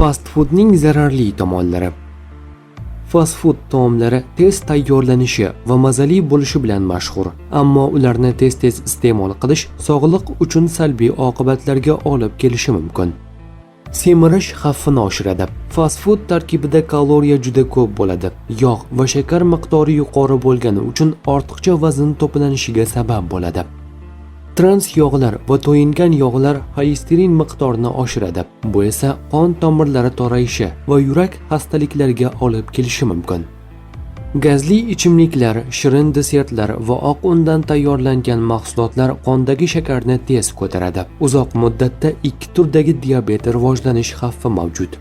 Fast foodning zararli tomonlari. Fast food taomlari tez tayyorlanishi va mazali bo'lishi bilan mashhur, ammo ularni tez-tez iste'mol qilish sog'liq uchun salbiy oqibatlarga olib kelishi mumkin. Semirish xavfini oshiradi. Fast food tarkibida kaloriya juda ko'p bo'ladi. Yog' va shakar miqdori yuqori bo'lgani uchun ortiqcha vazn to'planishiga sabab bo'ladi. Trans yog'lar va to'yingan yog'lar xolesterin miqdorini oshiradi. Bu esa qon tomirlari torayishi va yurak xastaliklariga olib kelishi mumkin. Gazli ichimliklar, shirin desertlar va oq undan tayyorlangan mahsulotlar qondagi shakarni tez ko'taradi. Uzoq muddatda ikki turdagi diabet rivojlanish xavfi mavjud.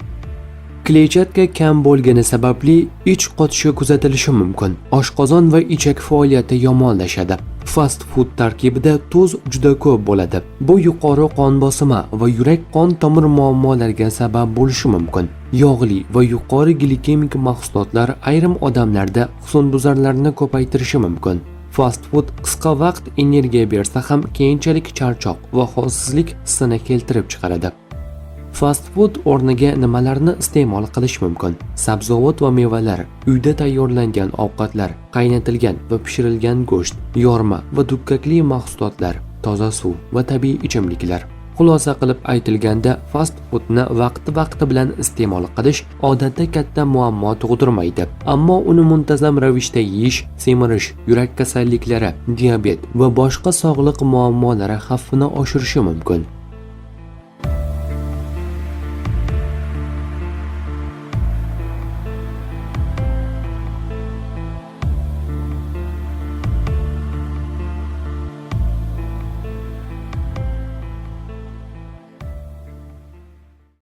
Kletchatka kam bo'lgani sababli ich qotishi kuzatilishi mumkin. Oshqozon va ichak faoliyati yomonlashadi. Fast food tarkibida tuz juda ko'p bo'ladi. Bu yuqori qon bosimi va yurak qon tomir muammolariga sabab bo'lishi mumkin. Yog'li va yuqori glikemik mahsulotlar ayrim odamlarda husnbuzarlarni ko'paytirishi mumkin. Fast food qisqa vaqt energiya bersa ham keyinchalik charchoq va holsizlik hissini keltirib chiqaradi. Fast food o'rniga nimalarni iste'mol qilish mumkin? Sabzavot va mevalar, uyda tayyorlangan ovqatlar, qaynatilgan va pishirilgan go'sht, yorma va dukkakli mahsulotlar, toza suv va tabiiy ichimliklar. Xulosa qilib aytilganda, fast foodni vaqti bilan iste'mol qilish odatda katta muammo tug'dirmaydi, ammo uni muntazam ravishda yeyish semirish, yurak kasalliklari, diabet va boshqa sog'liq muammolari xavfini oshirishi mumkin.